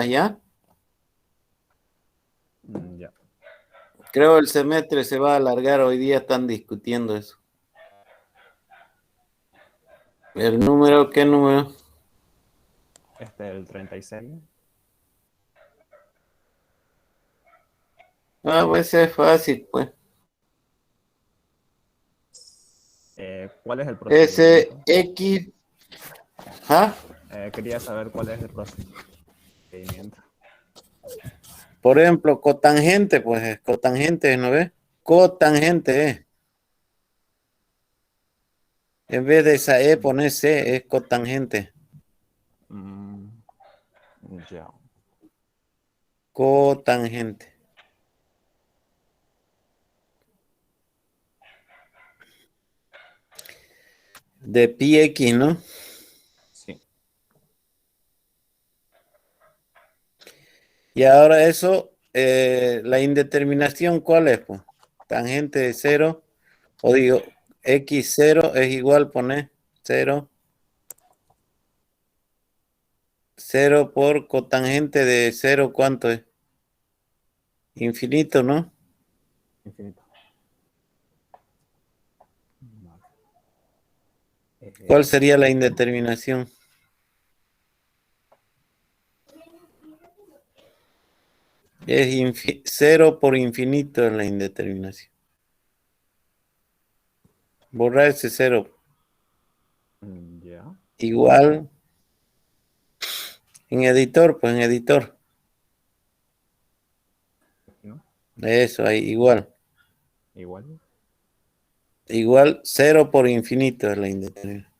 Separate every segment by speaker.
Speaker 1: tablas, ¿ya?
Speaker 2: Ya.
Speaker 1: Creo el semestre se va a alargar, hoy día están discutiendo eso. ¿El número qué número?
Speaker 2: El 36.
Speaker 1: Ah, pues es fácil, pues.
Speaker 2: ¿Cuál es el
Speaker 1: Ese
Speaker 2: procedimiento?
Speaker 1: X, ¿ah?
Speaker 2: Quería saber cuál es el procedimiento.
Speaker 1: Por ejemplo, cotangente, pues es cotangente, ¿no ves? Cotangente, En vez de esa E poner C, es cotangente.
Speaker 2: Mm, ya.
Speaker 1: Cotangente. De pi X, ¿no?
Speaker 2: Sí.
Speaker 1: Y ahora eso, la indeterminación, ¿cuál es, pues? Tangente de cero, o digo, X0 es igual, poner 0. 0 por cotangente de cero, ¿cuánto es? Infinito, ¿no?
Speaker 2: Infinito. Vale.
Speaker 1: ¿Cuál sería la indeterminación? Es 0 por infinito en la indeterminación. Borrar ese 0.
Speaker 2: Ya.
Speaker 1: Igual en editor, pues en editor.
Speaker 2: ¿No?
Speaker 1: Eso ahí, igual.
Speaker 2: Igual.
Speaker 1: Igual 0 por infinito es la indeterminación.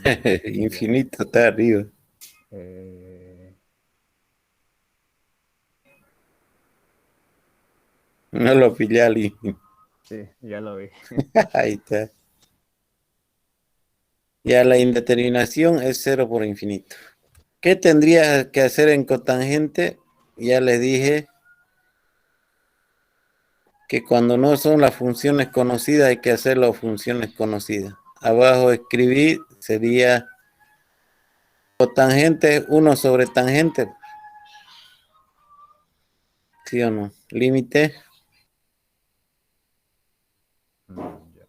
Speaker 2: Ya.
Speaker 1: Infinito está arriba.
Speaker 2: Eh,
Speaker 1: No lo pillé Ali.
Speaker 2: sí, ya lo vi.
Speaker 1: Ahí está. Ya la indeterminación es 0 por infinito. ¿Qué tendría que hacer en cotangente? Ya les dije que cuando no son las funciones conocidas hay que hacer las funciones conocidas. Abajo escribir sería cotangente 1 sobre tangente. ¿Sí o no? Límite.
Speaker 2: Ya.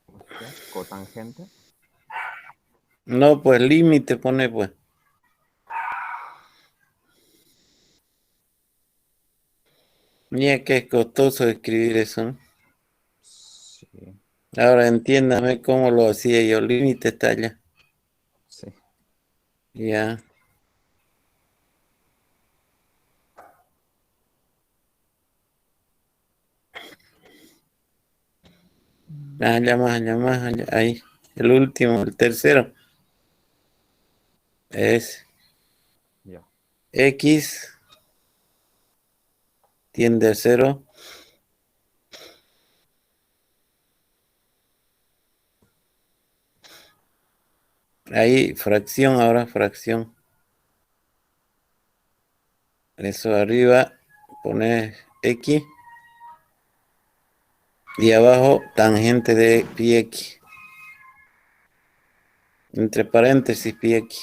Speaker 2: Hostia, cotangente.
Speaker 1: No, pues límite pone pues. Mira que es costoso escribir eso, ¿no?
Speaker 2: Sí,
Speaker 1: Ahora entiéndame cómo lo hacía yo. Límite está allá.
Speaker 2: sí.
Speaker 1: Ya. Allá más, allá más, allá. Ahí. El último, el tercero. Es
Speaker 2: Ya.
Speaker 1: X tiende a cero. Ahí, fracción, ahora fracción. Eso arriba, pones X. Y abajo, tangente de pi X. Entre paréntesis, pi X.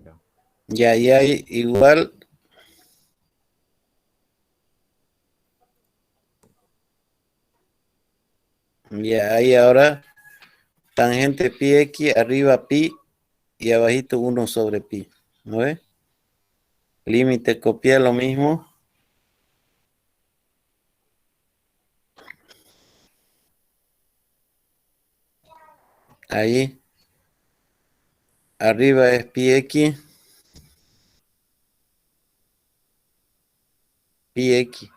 Speaker 2: Ya.
Speaker 1: Ya, y hay igual. Ya, ahí ahora, tangente pi X, arriba pi y abajito 1 sobre pi. ¿No ves? Límite, copia lo mismo. Ahí, arriba es pi X, pi X.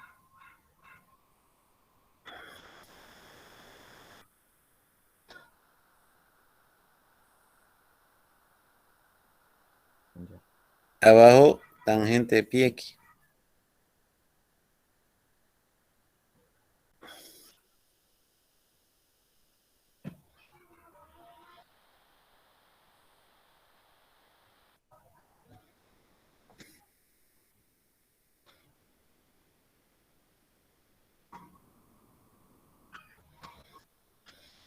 Speaker 1: abajo tangente de pi x.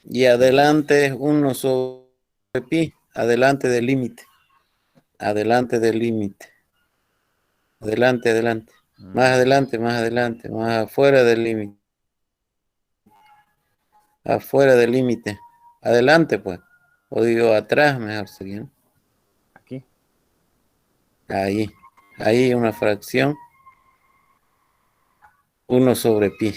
Speaker 1: Y adelante 1 sobre pi, adelante del límite. Adelante del límite. Adelante, adelante. Más adelante, más adelante, más afuera del límite. Afuera del límite. Adelante, pues. O digo atrás, mejor sería, ¿no?
Speaker 2: Aquí.
Speaker 1: Ahí. Ahí una fracción. 1 sobre pi.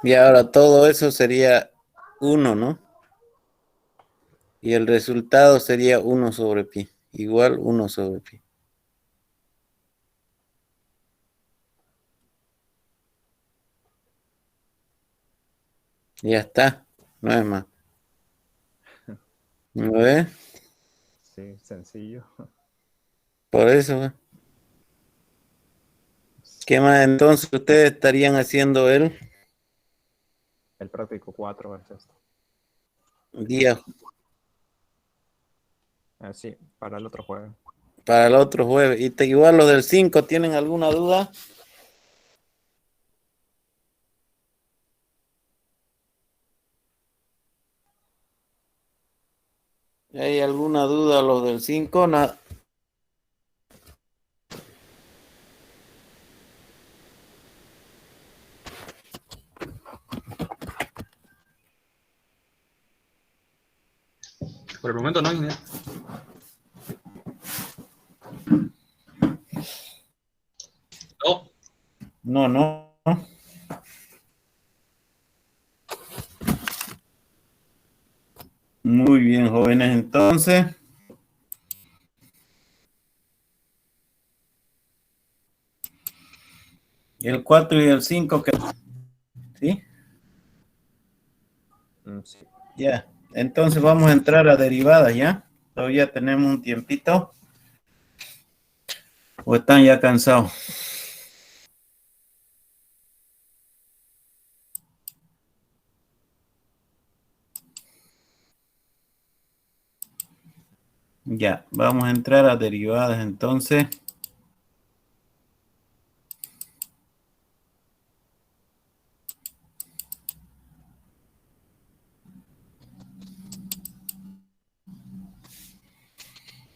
Speaker 1: Y ahora todo eso sería 1, ¿no? Y el resultado sería 1 sobre pi. Igual 1 sobre pi. Ya está. No es más. ¿No ves?
Speaker 2: Sí, sencillo.
Speaker 1: Por eso, ¿eh? ¿Qué más entonces ustedes estarían haciendo el
Speaker 2: El práctico 4 es esto.
Speaker 1: día
Speaker 2: Sí, para el otro jueves.
Speaker 1: para el otro jueves? Y igual los del 5, ¿tienen alguna duda? ¿Hay alguna duda los del 5?
Speaker 3: Por el momento no, ingeniero. No.
Speaker 1: No. Muy bien, jóvenes, entonces. El 4 y el 5, ¿sí?
Speaker 2: Sí.
Speaker 1: Ya. Entonces vamos a entrar a derivadas, ¿ya? Todavía tenemos un tiempito. ¿O están ya cansados? Ya, vamos a entrar a derivadas entonces.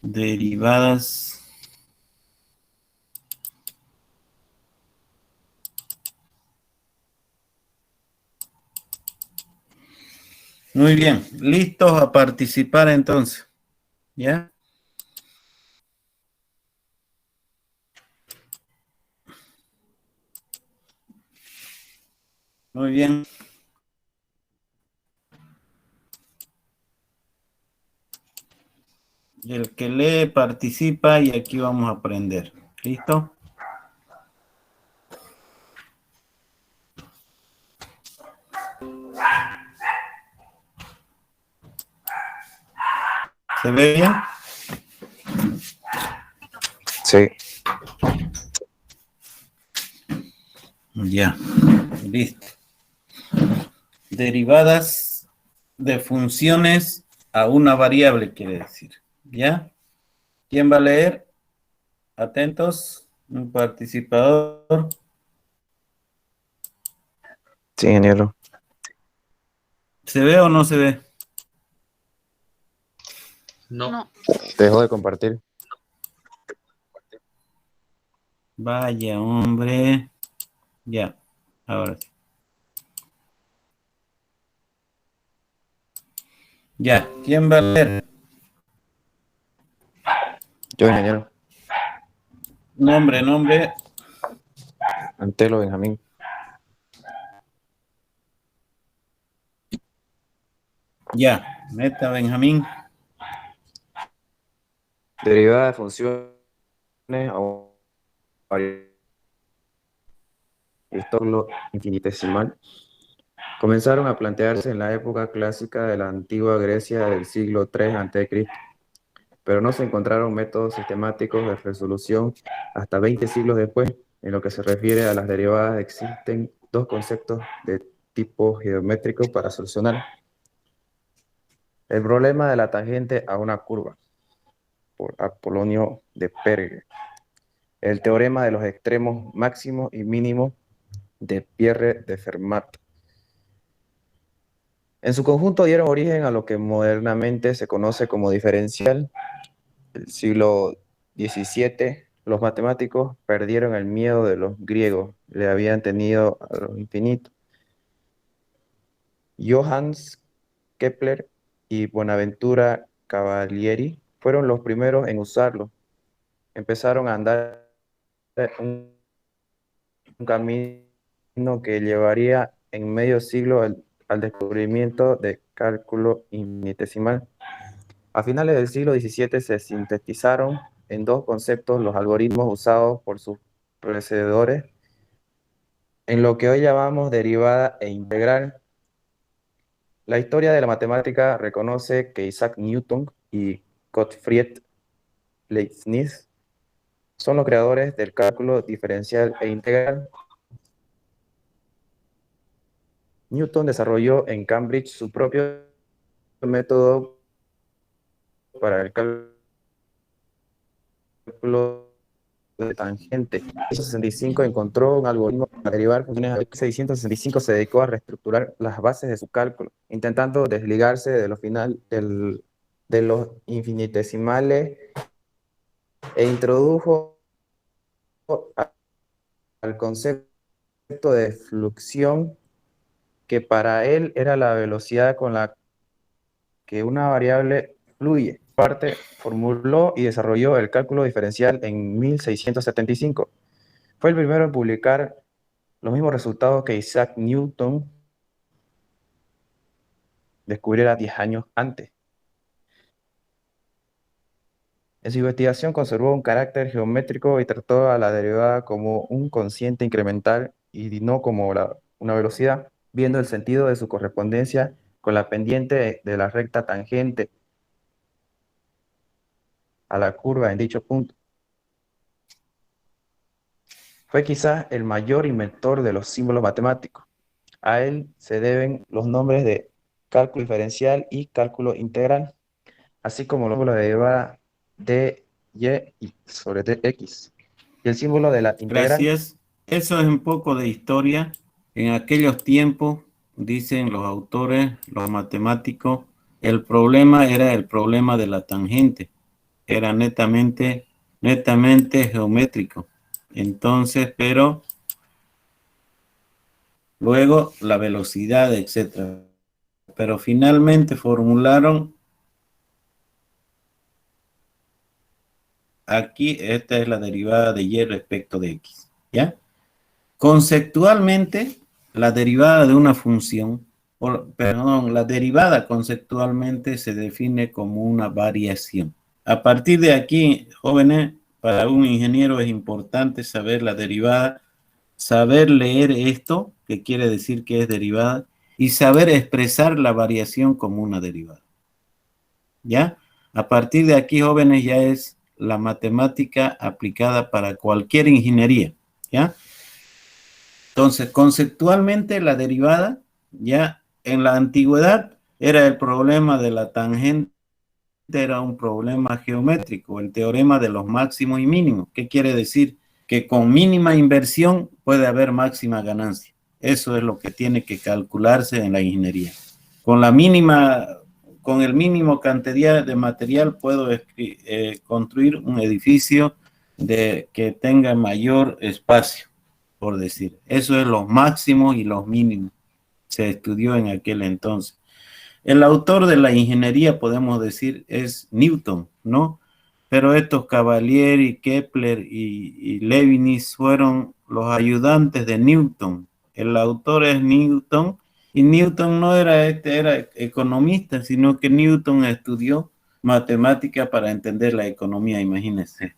Speaker 1: Derivadas. Muy bien, listos a participar entonces. ¿Ya? Muy bien. Y el que lee participa y aquí vamos a aprender. ¿Listo? ¿Se ve bien?
Speaker 2: Sí.
Speaker 1: Ya. Listo. Derivadas de funciones a una variable, quiere decir. ¿Ya? ¿Quién va a leer? Atentos. Un participador.
Speaker 2: Sí, ingeniero.
Speaker 1: ¿Se ve o no se ve?
Speaker 3: No.
Speaker 2: Dejo de compartir.
Speaker 1: Vaya, hombre. Ya. Ahora sí. Ya. ¿Quién va a leer?
Speaker 2: Yo, ingeniero.
Speaker 1: Nombre.
Speaker 2: Antelo Benjamín.
Speaker 1: Ya. Meta Benjamín.
Speaker 2: Derivada de funciones a un variable infinitesimal
Speaker 4: comenzaron a plantearse en la época clásica de la antigua Grecia del siglo III a.C., pero no se encontraron métodos sistemáticos de resolución hasta 20 siglos después. En lo que se refiere a las derivadas, existen dos conceptos de tipo geométrico para solucionar el problema de la tangente a una curva, por Apolonio de Perge. El teorema de los extremos máximo y mínimo de Pierre de Fermat. En su conjunto dieron origen a lo que modernamente se conoce como diferencial. El siglo XVII, los matemáticos perdieron el miedo de los griegos, le habían tenido a lo infinito. Johannes Kepler y Bonaventura Cavalieri fueron los primeros en usarlo. Empezaron a andar un camino que llevaría en medio siglo al descubrimiento del cálculo infinitesimal. A finales del siglo XVII se sintetizaron en dos conceptos los algoritmos usados por sus predecesores en lo que hoy llamamos derivada e integral. La historia de la matemática reconoce que Isaac Newton y Gottfried Leibniz son los creadores del cálculo diferencial e integral. Newton desarrolló en Cambridge su propio método para el cálculo de tangente. En 1965 encontró un algoritmo para derivar funciones. En 1665 se dedicó a reestructurar las bases de su cálculo, intentando desligarse de de los infinitesimales e introdujo al concepto de fluxión, que para él era la velocidad con la que una variable fluye. Parte formuló y desarrolló el cálculo diferencial en 1675. Fue el primero en publicar los mismos resultados que Isaac Newton descubriera 10 años antes. En su investigación conservó un carácter geométrico y trató a la derivada como un cociente incremental y no como una velocidad, viendo el sentido de su correspondencia con la pendiente de la recta tangente a la curva en dicho punto. Fue quizás el mayor inventor de los símbolos matemáticos. A él se deben los nombres de cálculo diferencial y cálculo integral, así como los símbolos de derivada de y sobre dx. Y el símbolo de la integral.
Speaker 1: Gracias. Eso es un poco de historia. En aquellos tiempos, dicen los autores, los matemáticos, el problema era el problema de la tangente. Era netamente geométrico. Entonces, pero luego la velocidad, etcétera. Pero finalmente formularon aquí, esta es la derivada de y respecto de x, ¿ya? Conceptualmente, la derivada de una función, la derivada conceptualmente se define como una variación. A partir de aquí, jóvenes, para un ingeniero es importante saber la derivada, saber leer esto, que quiere decir que es derivada, y saber expresar la variación como una derivada. ¿Ya? A partir de aquí, jóvenes, ya es la matemática aplicada para cualquier ingeniería. ¿Ya? Entonces, conceptualmente, la derivada, ya en la antigüedad, era el problema de la tangente, era un problema geométrico, el teorema de los máximos y mínimos. ¿Qué quiere decir? Que con mínima inversión puede haber máxima ganancia. Eso es lo que tiene que calcularse en la ingeniería. Con el mínimo cantidad de material puedo construir un edificio que tenga mayor espacio, por decir. Eso es los máximos y los mínimos. Se estudió en aquel entonces. El autor de la ingeniería, podemos decir, es Newton, ¿no? Pero estos Cavalieri, Kepler y Leibniz fueron los ayudantes de Newton. El autor es Newton, y Newton no era economista, sino que Newton estudió matemática para entender la economía, imagínense.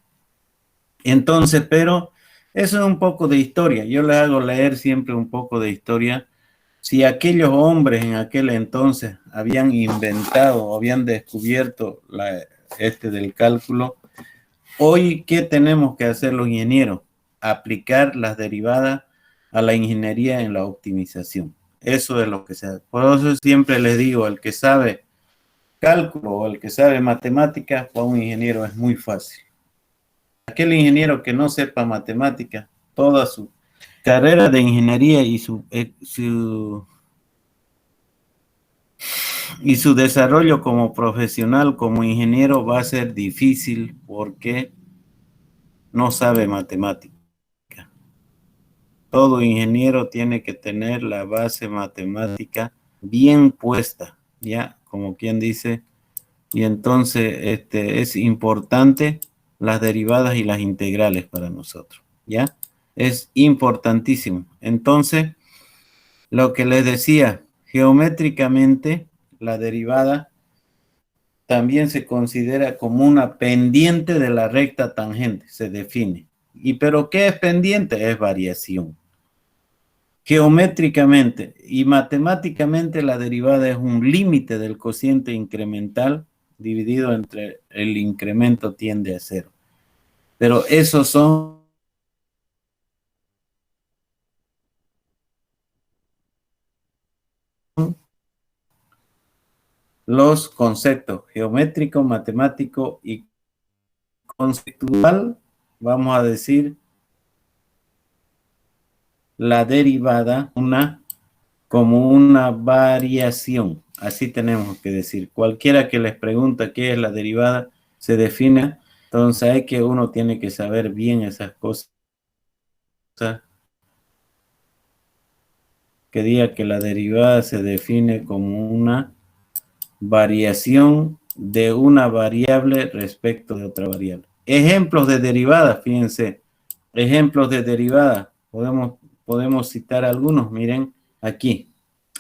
Speaker 1: Entonces, pero eso es un poco de historia. Yo les hago leer siempre un poco de historia Si aquellos hombres en aquel entonces habían inventado o habían descubierto del cálculo, hoy, ¿qué tenemos que hacer los ingenieros? Aplicar las derivadas a la ingeniería en la optimización. Eso es lo que se hace. Por eso siempre les digo, el que sabe cálculo o el que sabe matemáticas, para un ingeniero es muy fácil. Aquel ingeniero que no sepa matemáticas, toda su carrera de ingeniería y su desarrollo como profesional, como ingeniero, va a ser difícil porque no sabe matemática. Todo ingeniero tiene que tener la base matemática bien puesta, ya, como quien dice, y entonces es importante las derivadas y las integrales para nosotros, ya, es importantísimo. Entonces, lo que les decía, geométricamente, la derivada también se considera como una pendiente de la recta tangente, se define. ¿Pero qué es pendiente? Es variación. Geométricamente y matemáticamente la derivada es un límite del cociente incremental dividido entre el incremento tiende a cero. Pero esos son los conceptos geométrico, matemático y conceptual. Vamos a decir la derivada como una variación. Así tenemos que decir. Cualquiera que les pregunta qué es la derivada, se define. Entonces hay que uno tiene que saber bien esas cosas. Que diga que la derivada se define como una variación de una variable respecto de otra variable. Ejemplos de derivadas, fíjense. Ejemplos de derivadas. Podemos citar algunos. Miren aquí.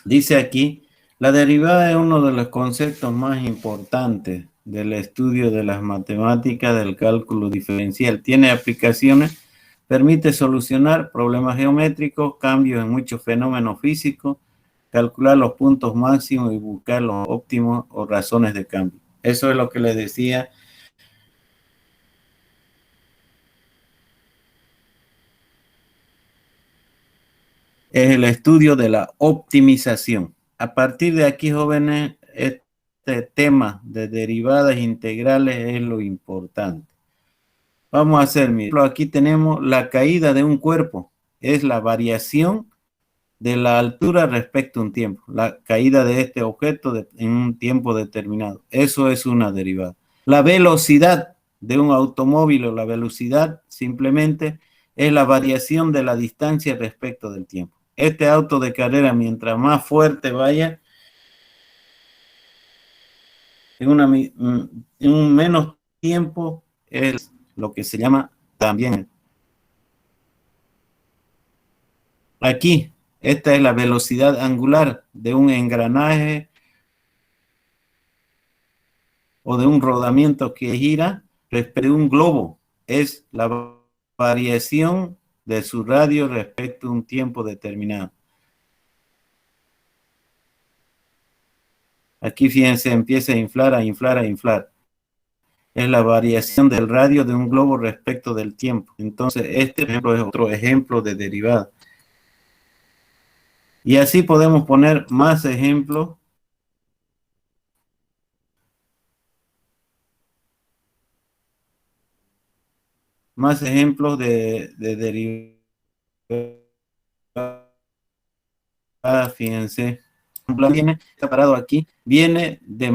Speaker 1: Dice aquí, la derivada es uno de los conceptos más importantes del estudio de las matemáticas del cálculo diferencial. Tiene aplicaciones, permite solucionar problemas geométricos, cambios en muchos fenómenos físicos, calcular los puntos máximos y buscar los óptimos o razones de cambio. Eso es lo que les decía. Es el estudio de la optimización. A partir de aquí, jóvenes, este tema de derivadas integrales es lo importante. Vamos a hacer, miren, aquí tenemos la caída de un cuerpo. Es la variación de la altura respecto a un tiempo. La caída de este objeto en un tiempo determinado. Eso es una derivada. La velocidad de un automóvil o la velocidad simplemente es la variación de la distancia respecto del tiempo. Este auto de carrera, mientras más fuerte vaya, en un menos tiempo, es lo que se llama también. Aquí, esta es la velocidad angular de un engranaje o de un rodamiento que gira respecto a un globo. Es la variación de su radio respecto a un tiempo determinado. Aquí, fíjense, empieza a inflar, a inflar, a inflar. Es la variación del radio de un globo respecto del tiempo. Entonces, este ejemplo es otro ejemplo de derivada. Y así podemos poner más ejemplos. Más ejemplos de derivada. Fíjense. Viene separado aquí, viene de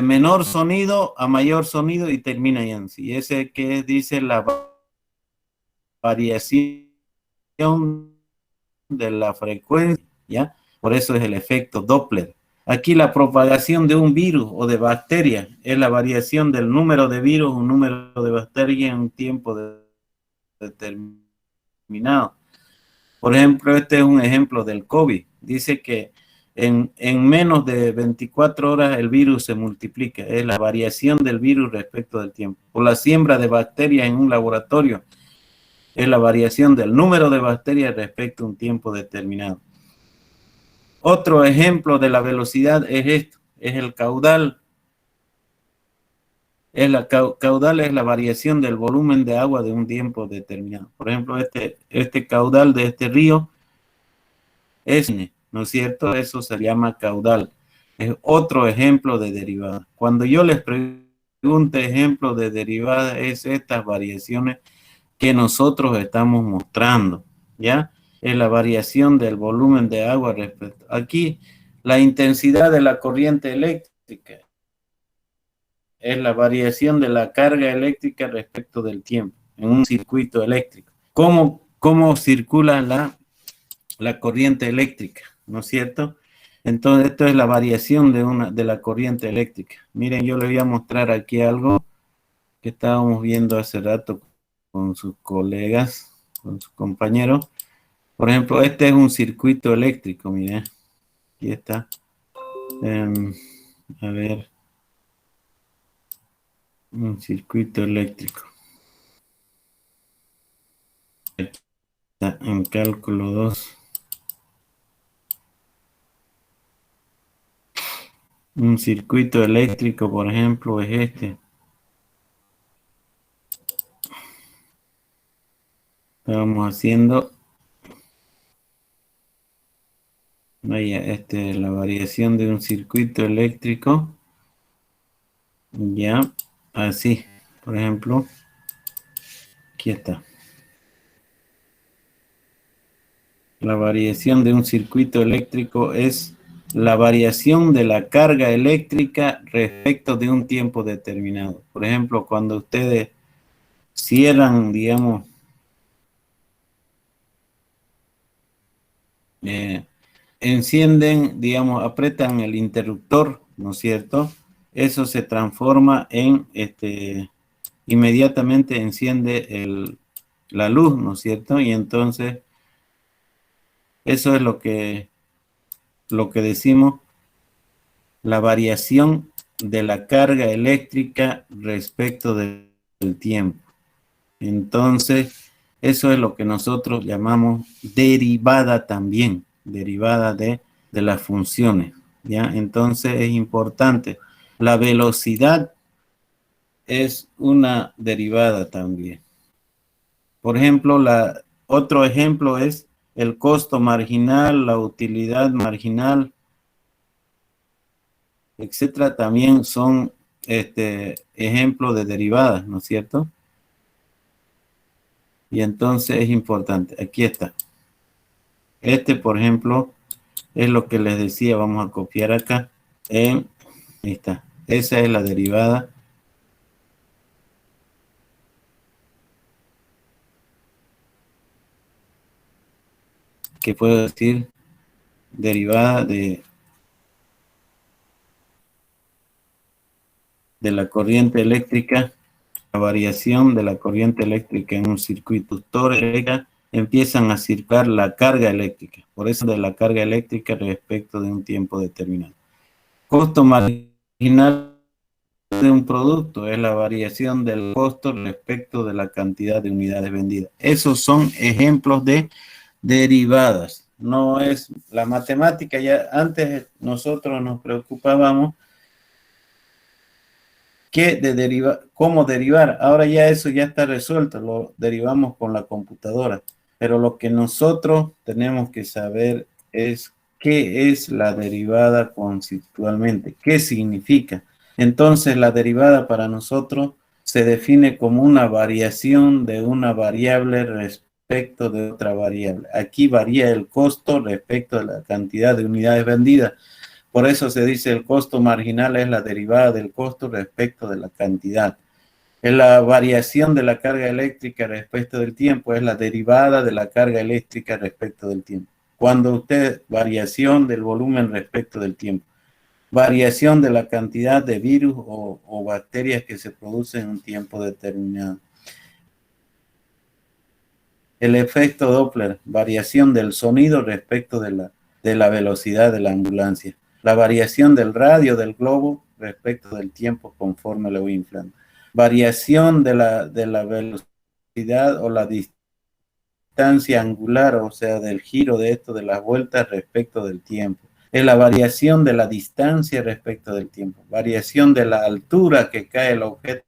Speaker 1: menor sonido a mayor sonido y termina en sí. Ese que dice la variación de la frecuencia, ¿ya? Por eso es el efecto Doppler. Aquí la propagación de un virus o de bacteria es la variación del número de virus o número de bacterias en un tiempo determinado. Por ejemplo, este es un ejemplo del COVID. Dice que en menos de 24 horas el virus se multiplica. Es la variación del virus respecto del tiempo. O la siembra de bacterias en un laboratorio es la variación del número de bacterias respecto a un tiempo determinado. Otro ejemplo de la velocidad es esto, es el caudal. Caudal es la variación del volumen de agua de un tiempo determinado. Por ejemplo, este caudal de este río es, ¿no es cierto? Eso se llama caudal. Es otro ejemplo de derivada. Cuando yo les pregunto ejemplo de derivada, es estas variaciones que nosotros estamos mostrando, ¿ya? Es la variación del volumen de agua respecto. Aquí, la intensidad de la corriente eléctrica es la variación de la carga eléctrica respecto del tiempo en un circuito eléctrico. ¿Cómo circula la corriente eléctrica? ¿No es cierto? Entonces, esto es la variación de la corriente eléctrica. Miren, yo les voy a mostrar aquí algo que estábamos viendo hace rato con sus colegas, con sus compañeros. Por ejemplo, este es un circuito eléctrico, miren. Aquí está. A ver. Un circuito eléctrico. Está en cálculo 2. Un circuito eléctrico, por ejemplo, es este. Estábamos haciendo. Vaya, es la variación de un circuito eléctrico. Ya, así. Por ejemplo, aquí está. La variación de un circuito eléctrico es la variación de la carga eléctrica respecto de un tiempo determinado. Por ejemplo, cuando ustedes cierran, digamos, encienden, digamos, apretan el interruptor, ¿no es cierto? Eso se transforma en, inmediatamente enciende la luz, ¿no es cierto? Y entonces, eso es lo que decimos, la variación de la carga eléctrica respecto del tiempo. Entonces, eso es lo que nosotros llamamos derivada también, derivada de las funciones, ¿ya? Entonces, es importante. La velocidad es una derivada también. Por ejemplo, otro ejemplo es el costo marginal, la utilidad marginal, etcétera, también son ejemplos de derivadas, ¿no es cierto? Y entonces es importante. Aquí está. Por ejemplo, es lo que les decía. Vamos a copiar acá. Ahí está. Esa es la derivada. Que puedo decir derivada de la corriente eléctrica. La variación de la corriente eléctrica en un circuito eléctrica empiezan a circular la carga eléctrica. Por eso de la carga eléctrica respecto de un tiempo determinado. Costo marginal de un producto es la variación del costo respecto de la cantidad de unidades vendidas. Esos son ejemplos de derivadas. No es la matemática. Ya antes nosotros nos preocupábamos cómo derivar. Ahora ya eso ya está resuelto, lo derivamos con la computadora. Pero lo que nosotros tenemos que saber es qué es la derivada conceptualmente, qué significa. Entonces la derivada para nosotros se define como una variación de una variable respecto de otra variable. Aquí varía el costo respecto de la cantidad de unidades vendidas. Por eso se dice el costo marginal es la derivada del costo respecto de la cantidad. Es la variación de la carga eléctrica respecto del tiempo, es la derivada de la carga eléctrica respecto del tiempo. Variación del volumen respecto del tiempo. Variación de la cantidad de virus o bacterias que se producen en un tiempo determinado. El efecto Doppler, variación del sonido respecto de la velocidad de la ambulancia. La variación del radio del globo respecto del tiempo conforme lo voy inflando. Variación de la velocidad o la distancia angular, o sea, del giro de las vueltas respecto del tiempo. es la variación de la distancia respecto del tiempo, variación de la altura que cae el objeto.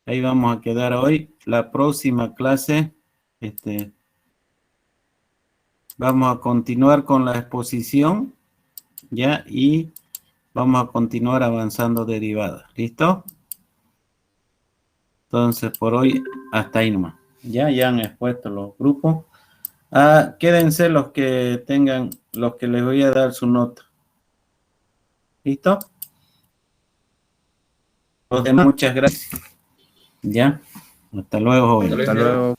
Speaker 1: Ahí vamos a quedar hoy. La próxima clase, vamos a continuar con la exposición, ¿ya? Y vamos a continuar avanzando derivadas. ¿Listo? Entonces, por hoy, hasta ahí nomás. Ya han expuesto los grupos. Quédense los que tengan, los que les voy a dar su nota. ¿Listo? Los demás, muchas gracias. Ya. Hasta luego, joven.
Speaker 4: Hasta luego.